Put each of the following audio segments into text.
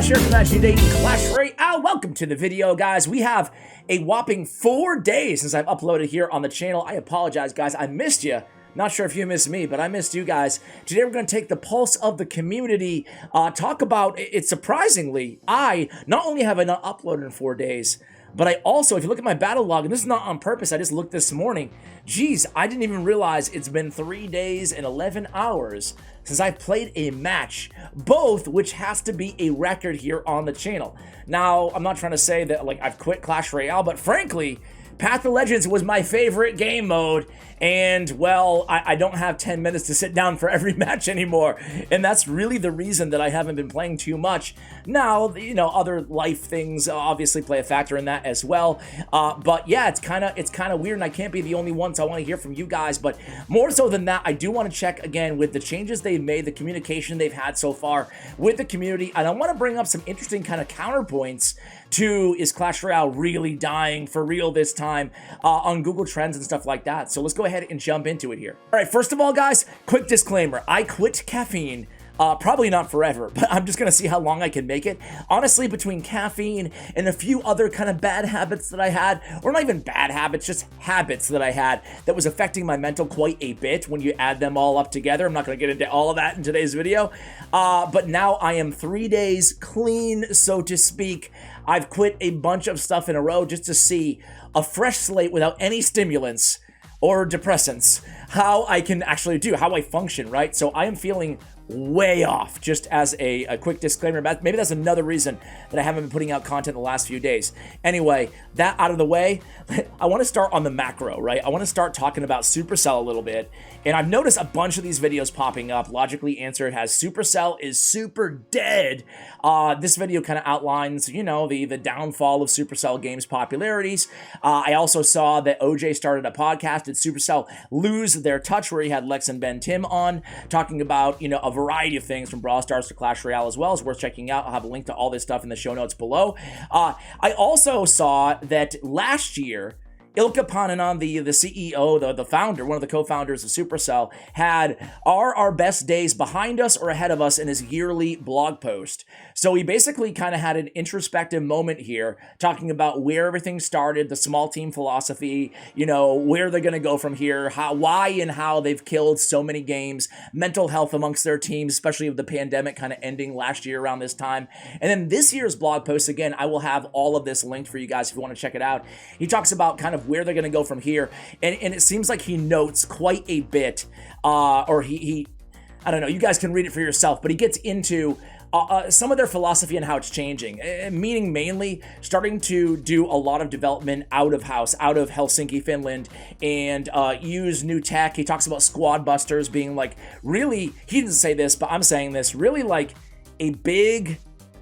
Backlash here from today in Clash Royale. Welcome to the video, guys. We have a whopping 4 days since I've uploaded here on the channel. I apologize, guys. I missed you. Not sure if you missed me, but I missed you guys. Today we're going to take the pulse of the community, talk about it. Surprisingly, I not only have I not uploaded in 4 days, but I also, if you look at my battle log, and this is not on purpose, I just looked this morning, geez, I didn't even realize it's been 3 days and 11 hours since I played a match, both which has to be a record here on the channel. Now, I'm not trying to say that like I've quit Clash Royale, but frankly, Path of Legends was my favorite game mode, and well, I don't have 10 minutes to sit down for every match anymore, and that's really the reason that I haven't been playing too much. Now, you know, other life things obviously play a factor in that as well, but yeah, it's kind of weird, and I can't be the only one, so I want to hear from you guys. But more so than that, I do want to check again with the changes they've made, the communication they've had so far with the community, and I want to bring up some interesting kind of counterpoints to, is Clash Royale really dying for real this time, on Google Trends and stuff like that. So let's go ahead and jump into it here. All right, first of all, guys, quick disclaimer. I quit caffeine. Probably not forever, but I'm just gonna see how long I can make it. Honestly, between caffeine and a few other kind of bad habits that I had, or not even bad habits, just habits that I had that was affecting my mental quite a bit when you add them all up together. I'm not gonna get into all of that in today's video, but now I am 3 days clean, so to speak. I've quit a bunch of stuff in a row just to see a fresh slate without any stimulants or depressants, how I can actually do, how I function, right? So I am feeling way off, just as a quick disclaimer. Maybe that's another reason that I haven't been putting out content the last few days. Anyway, that out of the way, I want to start on the macro, right? I want to start talking about Supercell a little bit, and I've noticed a bunch of these videos popping up. Logically Answered has Supercell is super dead. This video kind of outlines, you know, the downfall of Supercell games' popularities. I also saw that OJ started a podcast. Did Supercell lose their touch, where he had Lex and Ben Tim on, talking about, you know, a variety of things from Brawl Stars to Clash Royale as well. It's worth checking out. I'll have a link to all this stuff in the show notes below. I also saw that last year, Ilka Pananon, the CEO, the founder, one of the co-founders of Supercell, had "Are our best days behind us or ahead of us?" in his yearly blog post. So he basically kind of had an introspective moment here, talking about where everything started, the small team philosophy, you know, where they're going to go from here, why and how they've killed so many games, mental health amongst their teams, especially with the pandemic kind of ending last year around this time. And then this year's blog post, again, I will have all of this linked for you guys if you want to check it out. He talks about kind of where they're going to go from here, and it seems like he notes quite a bit, or he I don't know, you guys can read it for yourself, but he gets into some of their philosophy and how it's changing, meaning mainly starting to do a lot of development out of house, out of Helsinki, Finland, and use new tech. He talks about squad busters being like, really, he didn't say this, but I'm saying this, really like a big,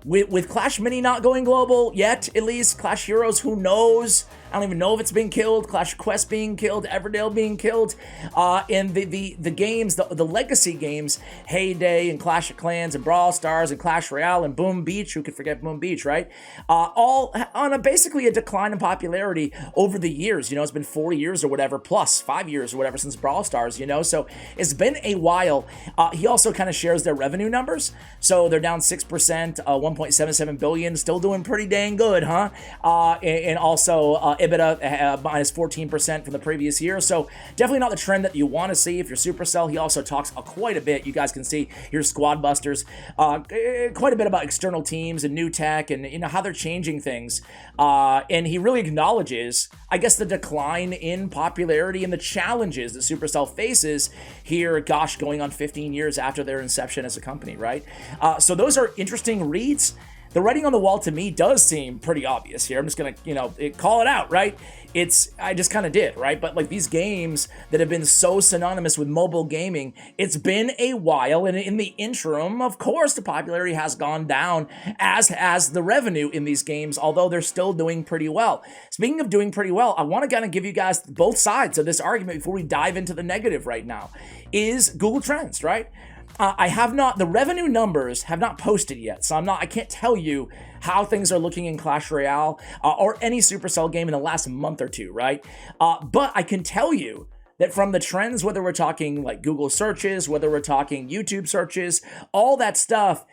with Clash Mini not going global yet, at least, Clash Heroes, who knows? I don't even know if it's being killed. Clash Quest being killed, Everdale being killed, and the games, the legacy games, Heyday and Clash of Clans and Brawl Stars and Clash Royale and Boom Beach, who could forget Boom Beach, right? All on basically a decline in popularity over the years. You know, it's been 4 years or whatever, plus 5 years or whatever since Brawl Stars, you know, so it's been a while. He also kind of shares their revenue numbers. So they're down 6%, 1.77 billion, still doing pretty dang good, huh? And also EBITDA minus 14% from the previous year. So definitely not the trend that you want to see if you're Supercell. He also talks quite a bit. You guys can see here's Squad Busters, quite a bit about external teams and new tech and, you know, how they're changing things. And he really acknowledges, I guess, the decline in popularity and the challenges that Supercell faces here, gosh, going on 15 years after their inception as a company, right? So those are interesting reads. The writing on the wall to me does seem pretty obvious here. I'm just gonna, you know, call it out, right? I just kind of did, right? But like these games that have been so synonymous with mobile gaming, it's been a while, and in the interim, of course, the popularity has gone down, as has the revenue in these games, although they're still doing pretty well. Speaking of doing pretty well, I want to kind of give you guys both sides of this argument before we dive into the negative right now, is Google Trends, right? The revenue numbers have not posted yet, so I can't tell you how things are looking in Clash Royale or any Supercell game in the last month or two, right? But I can tell you that from the trends, whether we're talking like Google searches, whether we're talking YouTube searches, all that stuff,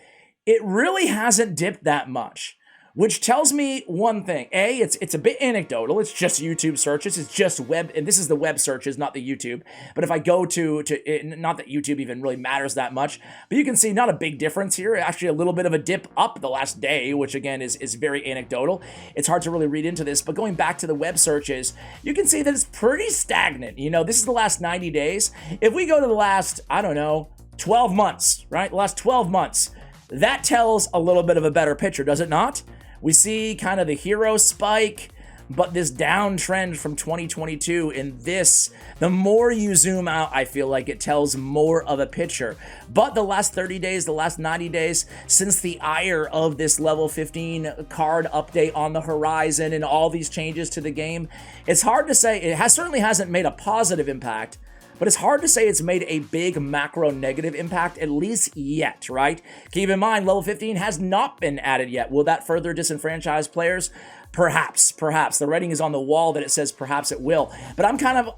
it really hasn't dipped that much, which tells me one thing. A, it's a bit anecdotal. It's just YouTube searches. It's just web, and this is the web searches, not the YouTube. But if I go to it, not that YouTube even really matters that much, but you can see not a big difference here. Actually, a little bit of a dip up the last day, which again is very anecdotal. It's hard to really read into this, but going back to the web searches, you can see that it's pretty stagnant. You know, this is the last 90 days. If we go to the last, I don't know, 12 months, right? The last 12 months, that tells a little bit of a better picture, does it not? We see kind of the hero spike, but this downtrend from 2022 in this, the more you zoom out, I feel like it tells more of a picture. But the last 30 days, the last 90 days, since the ire of this level 15 card update on the horizon and all these changes to the game, it's hard to say. It certainly hasn't made a positive impact, but it's hard to say it's made a big macro negative impact, at least yet, right? Keep in mind, level 15 has not been added yet. Will that further disenfranchise players? Perhaps. The writing is on the wall that it says perhaps it will. But I'm kind of,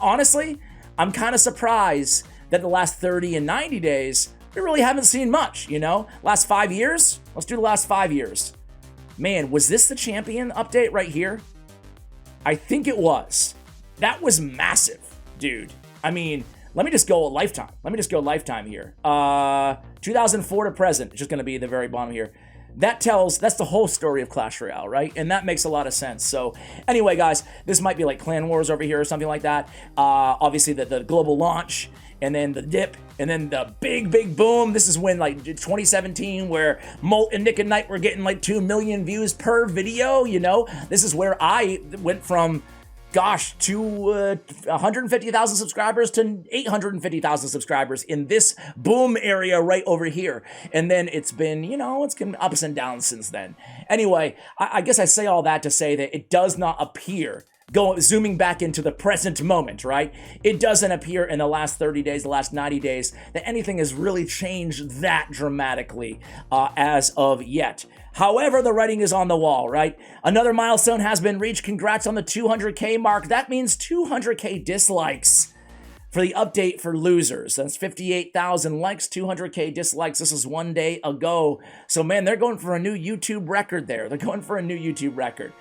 honestly, I'm kind of surprised that the last 30 and 90 days, we really haven't seen much, you know? Last 5 years? Let's do the last 5 years. Man, was this the champion update right here? I think it was. That was massive, dude. I mean, let me just go lifetime. Let me just go lifetime here. 2004 to present. It's just going to be the very bottom here. That's the whole story of Clash Royale, right? And that makes a lot of sense. So anyway, guys, this might be like Clan Wars over here or something like that. Obviously, the global launch, and then the dip, and then the big boom. This is when, like, 2017, where Molt and Nick and Knight were getting like 2 million views per video, you know? This is where I went from, gosh, to 150,000 subscribers to 850,000 subscribers in this boom area right over here. And then it's been, you know, it's been ups and downs since then. Anyway, I guess I say all that to say that it does not appear, zooming back into the present moment, right? It doesn't appear in the last 30 days, the last 90 days, that anything has really changed that dramatically as of yet. However, the writing is on the wall, right? Another milestone has been reached. Congrats on the 200K mark. That means 200K dislikes for the update for losers. That's 58,000 likes, 200K dislikes. This is 1 day ago. So, man, they're going for a new YouTube record there. They're going for a new YouTube record.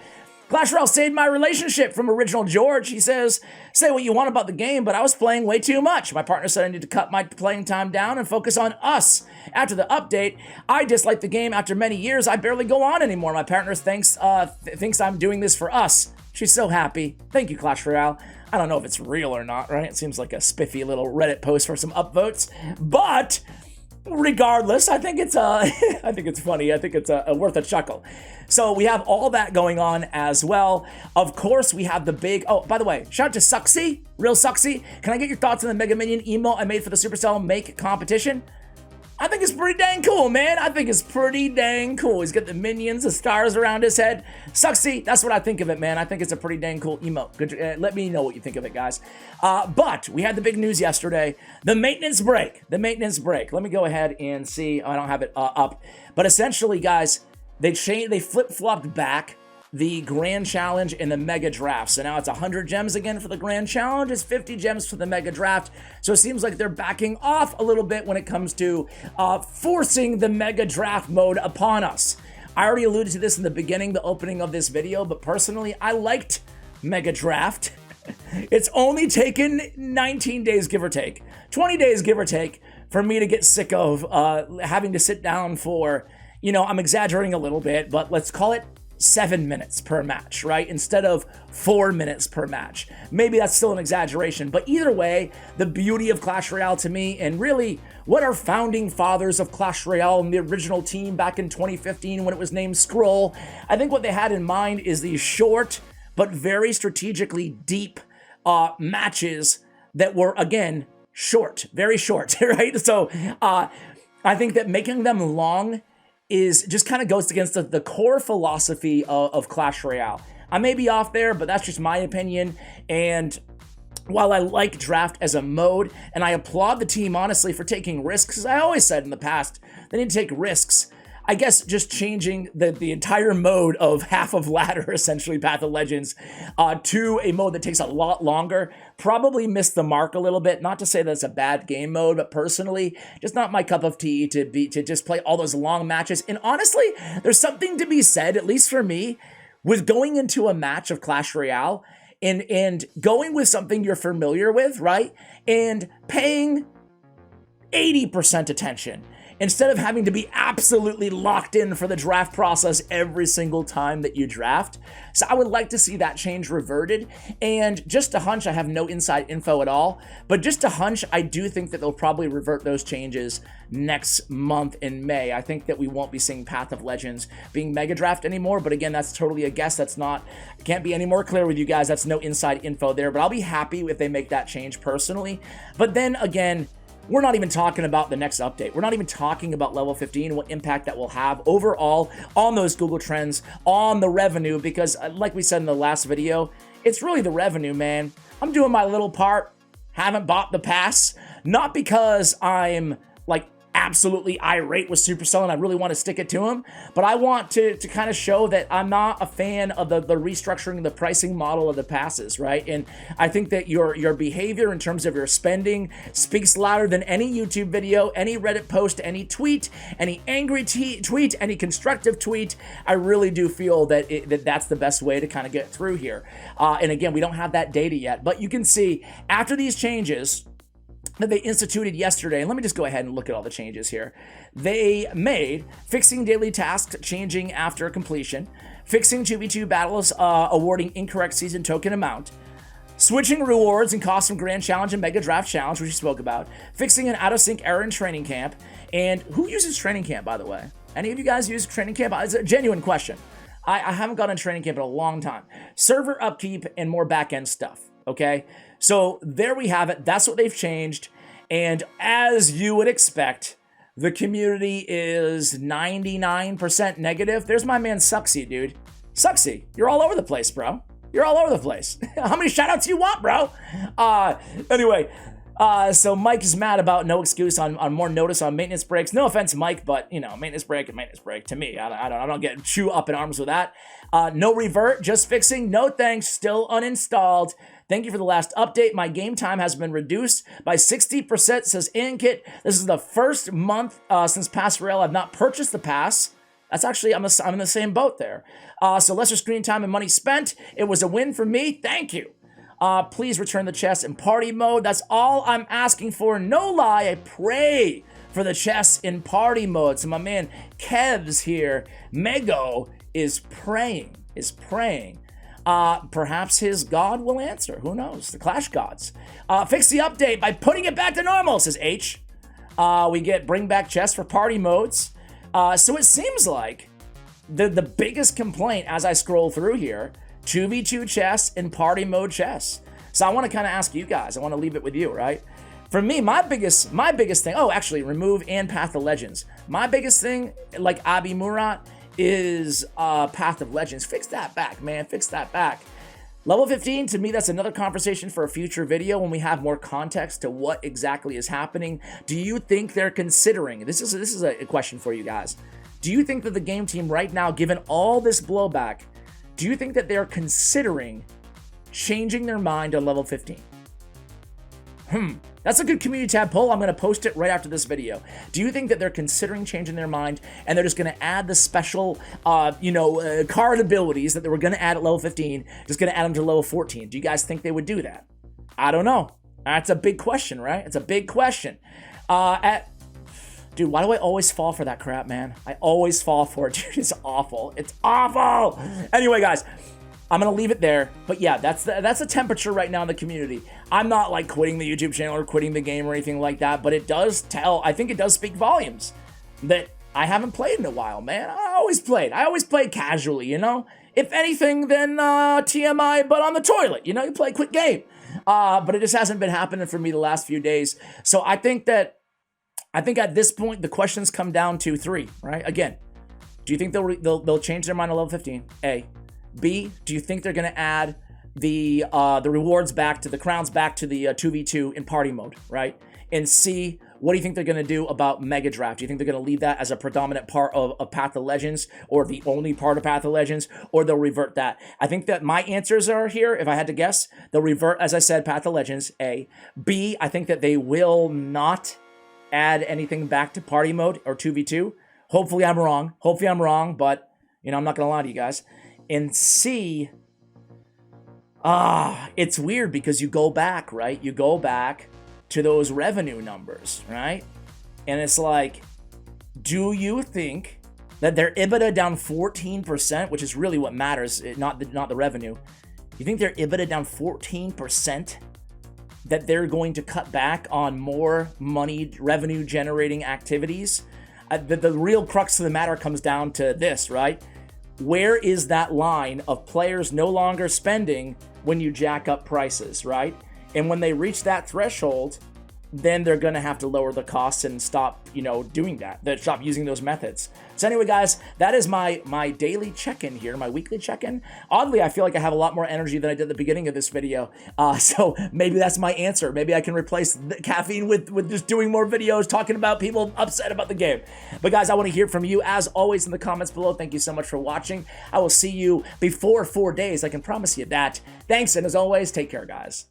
Clash Royale saved my relationship from Original George. He says, say what you want about the game, but I was playing way too much. My partner said I need to cut my playing time down and focus on us. After the update, I disliked the game. After many years, I barely go on anymore. My partner thinks I'm doing this for us. She's so happy. Thank you, Clash Royale. I don't know if it's real or not, right? It seems like a spiffy little Reddit post for some upvotes, but regardless, I think it's I think it's funny. I think it's worth a chuckle. So we have all that going on as well. Of course, we have the big, oh, by the way, shout out to Suxy, Real Suxy. Can I get your thoughts on the Mega Minion emote I made for the Supercell Make competition? I think it's pretty dang cool, man. I think it's pretty dang cool. He's got the minions, the stars around his head. Suxy, that's what I think of it, man. I think it's a pretty dang cool emote. Good, let me know what you think of it, guys. But we had the big news yesterday. The maintenance break. The maintenance break. Let me go ahead and see. I don't have it up. But essentially, guys, they flip-flopped back the Grand Challenge and the Mega Draft. So now it's 100 gems again for the Grand Challenge. It's 50 gems for the Mega Draft. So it seems like they're backing off a little bit when it comes to forcing the Mega Draft mode upon us. I already alluded to this in the beginning, the opening of this video, but personally, I liked Mega Draft. It's only taken 19 days, give or take, 20 days, give or take, for me to get sick of having to sit down for, you know, I'm exaggerating a little bit, but let's call it 7 minutes per match, right? Instead of 4 minutes per match. Maybe that's still an exaggeration, but either way, the beauty of Clash Royale to me, and really what our founding fathers of Clash Royale and the original team back in 2015 when it was named Scroll, I think what they had in mind is these short but very strategically deep matches that were, again, short, very short, right? So I think that making them long is just kind of goes against the core philosophy of Clash Royale. I may be off there, but that's just my opinion. And while I like draft as a mode, and I applaud the team, honestly, for taking risks, as I always said in the past, they need to take risks. I guess just changing the entire mode of half of ladder, essentially Path of Legends, to a mode that takes a lot longer probably missed the mark a little bit. Not to say that's a bad game mode, but personally, just not my cup of tea to just play all those long matches. And honestly, there's something to be said, at least for me, with going into a match of Clash Royale and going with something you're familiar with, right? And paying 80% attention instead of having to be absolutely locked in for the draft process every single time that you draft. So I would like to see that change reverted. And just a hunch, I have no inside info at all, but just a hunch, I do think that they'll probably revert those changes next month in May. I think that we won't be seeing Path of Legends being mega draft anymore, but again, that's totally a guess. That's not, I can't be any more clear with you guys. That's no inside info there, but I'll be happy if they make that change personally. But then again, we're not even talking about the next update. We're not even talking about level 15, what impact that will have overall on those Google Trends, on the revenue, because like we said in the last video, it's really the revenue, man. I'm doing my little part, haven't bought the pass, not because I'm like absolutely irate with Supercell and I really want to stick it to them, but I want to kind of show that I'm not a fan of the restructuring the pricing model of the passes, right? And I think that your behavior in terms of your spending speaks louder than any YouTube video, any Reddit post, any tweet, any angry tweet, any constructive tweet. I really do feel that that's the best way to kind of get through here. And again, we don't have that data yet, but you can see after these changes that they instituted yesterday, and let me just go ahead and look at all the changes here. They made fixing daily tasks changing after completion, fixing 2v2 battles awarding incorrect season token amount, switching rewards and cost from Grand Challenge and Mega Draft Challenge, which we spoke about, fixing an out-of-sync error in Training Camp. And who uses Training Camp, by the way? Any of you guys use Training Camp? It's a genuine question. I haven't gone on Training Camp in a long time. Server upkeep and more back-end stuff, okay? So there we have it. That's what they've changed. And as you would expect, the community is 99% negative. There's my man Sucksy, dude. Sucksy, you're all over the place, bro. You're all over the place. How many shoutouts you want, bro? Anyway, so Mike is mad about no excuse on more notice on maintenance breaks. No offense, Mike, but you know, maintenance break and maintenance break to me. I don't get too up in arms with that. No revert, just fixing. No thanks, still uninstalled. Thank you for the last update. My game time has been reduced by 60%, says Inkit. This is the first month since Pass Royale I've not purchased the pass. That's actually, I'm in the same boat there. So lesser screen time and money spent. It was a win for me. Thank you. Please return the chest in party mode. That's all I'm asking for. No lie, I pray for the chest in party mode. So my man Kev's here. Mego is praying. Perhaps his god will answer. Who knows? The Clash gods. Fix the update by putting it back to normal, says H. We get bring back chests for party modes. So it seems like the biggest complaint as I scroll through here, 2v2 chests and party mode chests. So I want to kind of ask you guys. I want to leave it with you, right? For me, my biggest thing, oh, actually, remove and Path of Legends. My biggest thing, like Abi Murat, is Path of Legends. Fix that back, man. Fix that back. Level 15, to me, that's another conversation for a future video when we have more context to what exactly is happening. Do you think they're considering, this is a question for you guys. Do you think that the game team right now, given all this blowback, do you think that they're considering changing their mind on level 15? That's a good community tab poll. I'm going to post it right after this video. Do you think that they're considering changing their mind and they're just going to add the special, card abilities that they were going to add at level 15, just going to add them to level 14? Do you guys think they would do that? I don't know. That's a big question, right? It's a big question. Dude, why do I always fall for that crap, man? I always fall for it. Dude, it's awful. It's awful. Anyway, guys, I'm going to leave it there. But yeah, that's the temperature right now in the community. I'm not like quitting the YouTube channel or quitting the game or anything like that, but it does I think it does speak volumes that I haven't played in a while, man. I always played casually, you know? If anything, then TMI, but on the toilet, you know? You play a quick game. But it just hasn't been happening for me the last few days. So I think at this point, the questions come down to 3, right? Again, do you think they'll change their mind on level 15? A. B, do you think they're going to add the rewards back to the crowns back to the 2v2 in party mode, right? And C, What do you think they're going to do about Mega Draft? Do you think they're going to leave that as a predominant part of Path of Legends, or the only part of Path of Legends, or they'll revert that? I think that my answers are here, if I had to guess. They'll revert, as I said, Path of Legends, A. B, I think that they will not add anything back to party mode or 2v2. Hopefully I'm wrong. But, you know, I'm not going to lie to you guys. And C, it's weird because you go back, right? You go back to those revenue numbers, right? And it's like, do you think that their EBITDA down 14%, which is really what matters, not the revenue. You think their EBITDA down 14%, that they're going to cut back on more money, revenue generating activities? The real crux of the matter comes down to this, right? Where is that line of players no longer spending when you jack up prices, right? And when they reach that threshold, then they're going to have to lower the costs and stop, you know, doing that. Stop using those methods. So anyway, guys, that is my daily check-in here, my weekly check-in. Oddly, I feel like I have a lot more energy than I did at the beginning of this video. So maybe that's my answer. Maybe I can replace the caffeine with just doing more videos, talking about people upset about the game. But guys, I want to hear from you, as always, in the comments below. Thank you so much for watching. I will see you before 4 days. I can promise you that. Thanks, and as always, take care, guys.